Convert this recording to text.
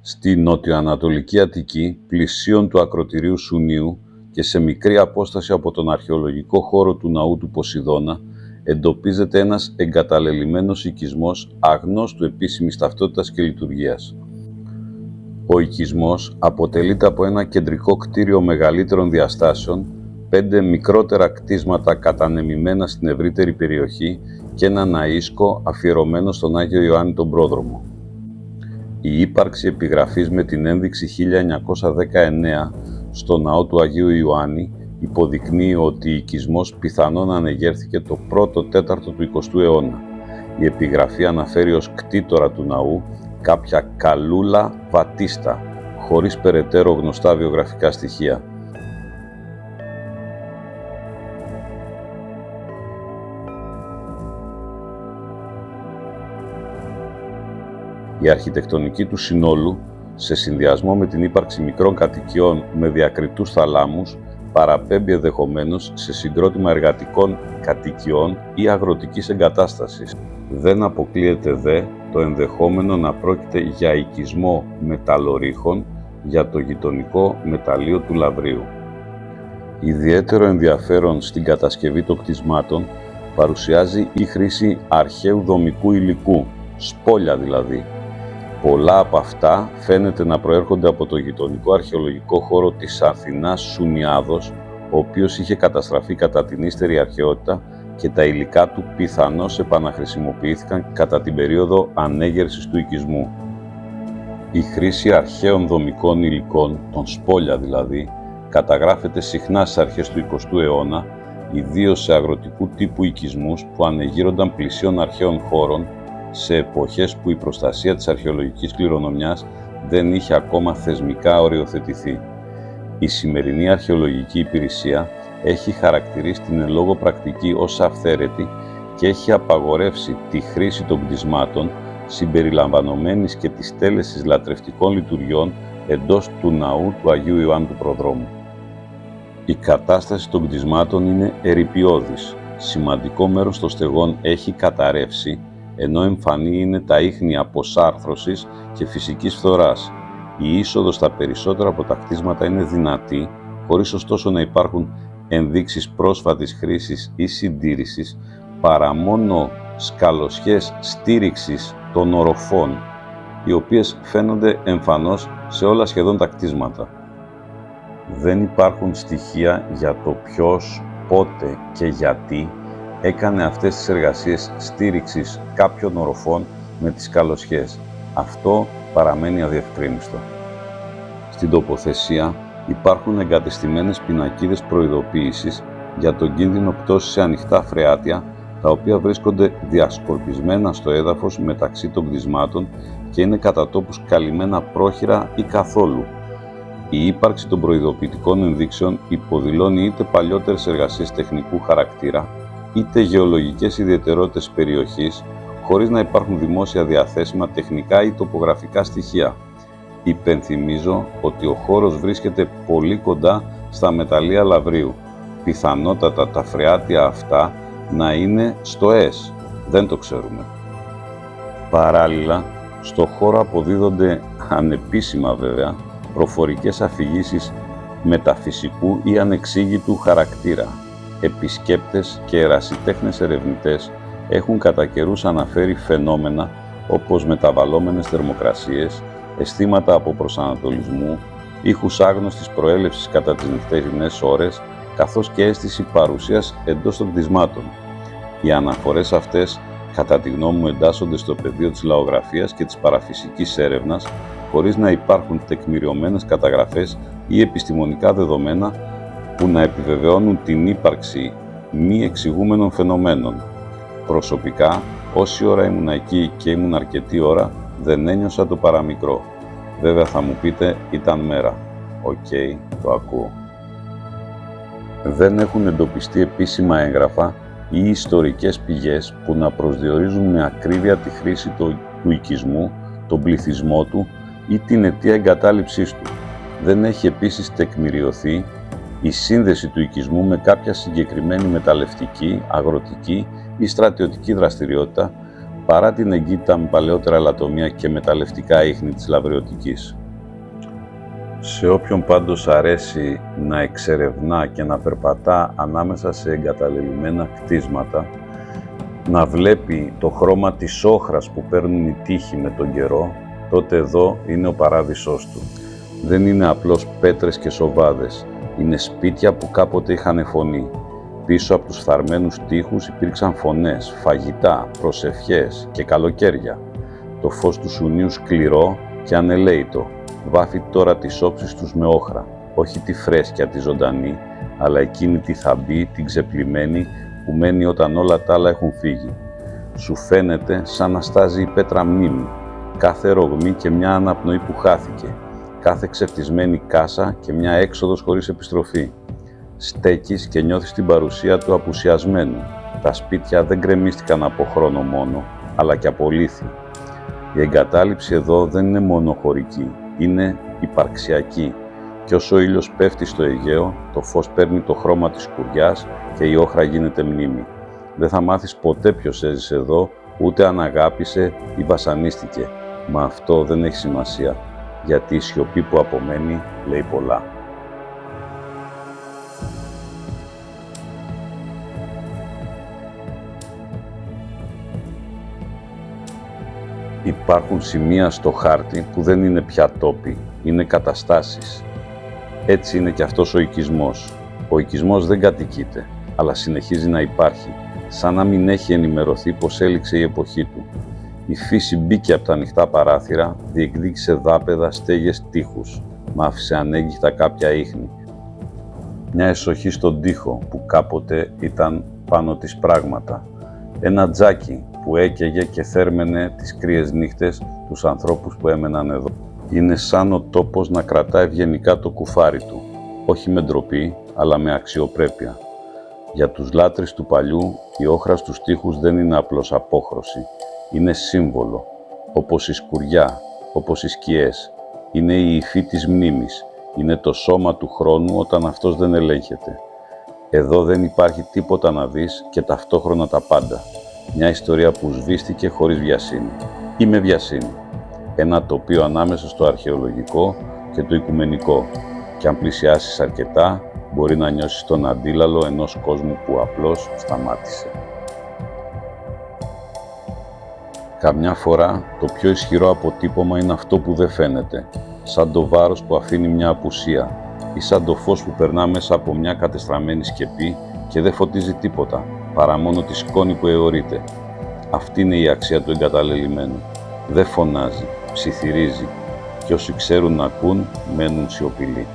Στη νοτιοανατολική Αττική, πλησίον του ακρωτηρίου Σουνίου και σε μικρή απόσταση από τον αρχαιολογικό χώρο του ναού του Ποσειδώνα, εντοπίζεται ένας εγκαταλελειμμένος οικισμός αγνώστου επίσημης ταυτότητας και λειτουργίας. Ο οικισμός αποτελείται από ένα κεντρικό κτίριο μεγαλύτερων διαστάσεων, 5 μικρότερα κτίσματα κατανεμημένα στην ευρύτερη περιοχή και ένα ναΐσκο αφιερωμένο στον Άγιο Ιωάννη τον Πρόδρομο. Η ύπαρξη επιγραφής με την ένδειξη 1919 στο ναό του Αγίου Ιωάννη υποδεικνύει ότι ο οικισμός πιθανόν ανεγέρθηκε το πρώτο τέταρτο του 20ου αιώνα. Η επιγραφή αναφέρει ως κτήτορα του ναού κάποια Καλούλα Βατίστα, χωρίς περαιτέρω γνωστά βιογραφικά στοιχεία. Η αρχιτεκτονική του συνόλου, σε συνδυασμό με την ύπαρξη μικρών κατοικιών με διακριτούς θαλάμους, παραπέμπει ενδεχομένως σε συγκρότημα εργατικών κατοικιών ή αγροτικής εγκατάστασης. Δεν αποκλείεται δε το ενδεχόμενο να πρόκειται για οικισμό μεταλλορύχων για το γειτονικό μεταλλείο του Λαβρίου. Ιδιαίτερο ενδιαφέρον στην κατασκευή των κτισμάτων παρουσιάζει η χρήση αρχαίου δομικού υλικού, σπόλια δηλαδή. Πολλά από αυτά φαίνεται να προέρχονται από το γειτονικό αρχαιολογικό χώρο της Αθηνάς Σουνιάδος, ο οποίος είχε καταστραφεί κατά την ύστερη αρχαιότητα και τα υλικά του πιθανώς επαναχρησιμοποιήθηκαν κατά την περίοδο ανέγερσης του οικισμού. Η χρήση αρχαίων δομικών υλικών, των σπόλια δηλαδή, καταγράφεται συχνά στις αρχές του 20ου αιώνα, ιδίως σε αγροτικού τύπου οικισμούς που ανεγείρονταν πλησίων αρχαίων χώρων, σε εποχές που η προστασία της αρχαιολογικής κληρονομιάς δεν είχε ακόμα θεσμικά οριοθετηθεί. Η σημερινή αρχαιολογική υπηρεσία έχει χαρακτηρίσει την εν λόγω πρακτική ως αυθαίρετη και έχει απαγορεύσει τη χρήση των κτισμάτων συμπεριλαμβανομένης και της τέλεσης λατρευτικών λειτουργιών εντός του ναού του Αγίου Ιωάννου του Προδρόμου. Η κατάσταση των κτισμάτων είναι ερειπιώδης. Σημαντικό μέρος των στεγών έχει καταρρεύσει, ενώ εμφανή είναι τα ίχνη αποσάρθρωσης και φυσικής φθοράς. Η είσοδος στα περισσότερα από τα κτίσματα είναι δυνατή, χωρίς ωστόσο να υπάρχουν ενδείξεις πρόσφατης χρήσης ή συντήρησης, παρά μόνο σκαλωσιές στήριξης των οροφών, οι οποίες φαίνονται εμφανώς σε όλα σχεδόν τα κτίσματα. Δεν υπάρχουν στοιχεία για το ποιος, πότε και γιατί έκανε αυτές τις εργασίες στήριξης κάποιων οροφών με τις σκαλωσιές. Αυτό παραμένει αδιευκρίνιστο. Στην τοποθεσία υπάρχουν εγκατεστημένες πινακίδες προειδοποίησης για τον κίνδυνο πτώσης σε ανοιχτά φρεάτια, τα οποία βρίσκονται διασκορπισμένα στο έδαφος μεταξύ των κτισμάτων και είναι κατά τόπους καλυμμένα πρόχειρα ή καθόλου. Η ύπαρξη των προειδοποιητικών ενδείξεων υποδηλώνει είτε παλιότερες εργασίες τεχνικού χαρακτήρα, είτε γεωλογικές ιδιαιτερότητες περιοχής, χωρίς να υπάρχουν δημόσια διαθέσιμα τεχνικά ή τοπογραφικά στοιχεία. Υπενθυμίζω ότι ο χώρος βρίσκεται πολύ κοντά στα μεταλλεία Λαβρίου. Πιθανότατα τα φρεάτια αυτά να είναι στο ΕΣ, δεν το ξέρουμε. Παράλληλα, στο χώρο αποδίδονται, ανεπίσημα βέβαια, προφορικές αφηγήσεις μεταφυσικού ή ανεξήγητου χαρακτήρα. Επισκέπτες και ερασιτέχνες ερευνητές έχουν κατά καιρούς αναφέρει φαινόμενα όπως μεταβαλλόμενες θερμοκρασίες, αισθήματα από προσανατολισμού, ήχους άγνωστης προέλευσης κατά τις νυχτερινές ώρες, καθώς και αίσθηση παρουσίας εντός των κτισμάτων. Οι αναφορές αυτές, κατά τη γνώμη μου, εντάσσονται στο πεδίο της λαογραφίας και της παραφυσικής έρευνας, χωρίς να υπάρχουν τεκμηριωμένες καταγραφές ή επιστημονικά δεδομένα που να επιβεβαιώνουν την ύπαρξη μη εξηγούμενων φαινομένων. Προσωπικά, όση ώρα ήμουν εκεί και ήμουν αρκετή ώρα, δεν ένιωσα το παραμικρό. Βέβαια θα μου πείτε, ήταν μέρα. Οκ, το ακούω. Δεν έχουν εντοπιστεί επίσημα έγγραφα ή ιστορικές πηγές που να προσδιορίζουν με ακρίβεια τη χρήση του οικισμού, τον πληθυσμό του ή την αιτία εγκατάλειψής του. Δεν έχει επίσης τεκμηριωθεί η σύνδεση του οικισμού με κάποια συγκεκριμένη μεταλλευτική, αγροτική ή στρατιωτική δραστηριότητα παρά την εγκύτητα με παλαιότερα ελαττωμία και μεταλλευτικά ίχνη της λαβριωτικής. Σε όποιον πάντως αρέσει να εξερευνά και να περπατά ανάμεσα σε εγκαταλελειμμένα κτίσματα, να βλέπει το χρώμα της όχρας που παίρνουν οι τοίχοι με τον καιρό, τότε εδώ είναι ο παράδεισός του. Δεν είναι απλώς πέτρες και σοβάδες, είναι σπίτια που κάποτε είχαν φωνή. Πίσω από τους φθαρμένους τοίχους υπήρξαν φωνές, φαγητά, προσευχές και καλοκαίρια. Το φως του σουνίου σκληρό και ανελαίητο, βάφει τώρα τις όψεις τους με όχρα, όχι τη φρέσκια τη ζωντανή, αλλά εκείνη τη θαμπή, την ξεπλημμένη, που μένει όταν όλα τα άλλα έχουν φύγει. Σου φαίνεται σαν να στάζει η πέτρα μνήμη, κάθε ρογμή και μια αναπνοή που χάθηκε, κάθε ξεφτισμένη κάσα και μια έξοδος χωρίς επιστροφή. Στέκεις και νιώθεις την παρουσία του απουσιασμένου. Τα σπίτια δεν γκρεμίστηκαν από χρόνο μόνο, αλλά και από λύθη. Η εγκατάλειψη εδώ δεν είναι μόνο χωρική, είναι υπαρξιακή. Και όσο ο ήλιος πέφτει στο Αιγαίο, το φως παίρνει το χρώμα της σκουριάς και η όχρα γίνεται μνήμη. Δεν θα μάθεις ποτέ ποιος έζησε εδώ, ούτε αν αγάπησε ή βασανίστηκε. Μα αυτό δεν έχει σημασία, γιατί η σιωπή που απομένει λέει πολλά. Υπάρχουν σημεία στο χάρτη που δεν είναι πια τόποι, είναι καταστάσεις. Έτσι είναι και αυτός ο οικισμός. Ο οικισμός δεν κατοικείται, αλλά συνεχίζει να υπάρχει, σαν να μην έχει ενημερωθεί πως έληξε η εποχή του. Η φύση μπήκε από τα ανοιχτά παράθυρα, διεκδίκησε δάπεδα, στέγες, τοίχους, μ' άφησε ανέγκυχτα κάποια ίχνη. Μια εσοχή στον τοίχο που κάποτε ήταν πάνω της πράγματα. Ένα τζάκι που έκαιγε και θέρμενε τις κρύες νύχτες τους ανθρώπους που έμεναν εδώ. Είναι σαν ο τόπος να κρατά ευγενικά το κουφάρι του, όχι με ντροπή, αλλά με αξιοπρέπεια. Για τους λάτρεις του παλιού, η όχρα στους τοίχους δεν είναι απλώς απόχρωση, είναι σύμβολο, όπως η σκουριά, όπως οι σκιές. Είναι η υφή της μνήμης, είναι το σώμα του χρόνου όταν αυτός δεν ελέγχεται. Εδώ δεν υπάρχει τίποτα να δεις και ταυτόχρονα τα πάντα. Μια ιστορία που σβήστηκε χωρίς βιασύνη ή με βιασύνη. Ένα τοπίο ανάμεσα στο αρχαιολογικό και το οικουμενικό. Και αν πλησιάσεις αρκετά, μπορεί να νιώσεις τον αντίλαλο ενός κόσμου που απλώς σταμάτησε. Καμιά φορά το πιο ισχυρό αποτύπωμα είναι αυτό που δεν φαίνεται, σαν το βάρος που αφήνει μια απουσία ή σαν το φως που περνά μέσα από μια κατεστραμμένη σκεπή και δεν φωτίζει τίποτα, παρά μόνο τη σκόνη που αιωρείται. Αυτή είναι η αξία του εγκαταλελειμμένου. Δεν φωνάζει, ψιθυρίζει και όσοι ξέρουν να ακούν μένουν σιωπηλοί.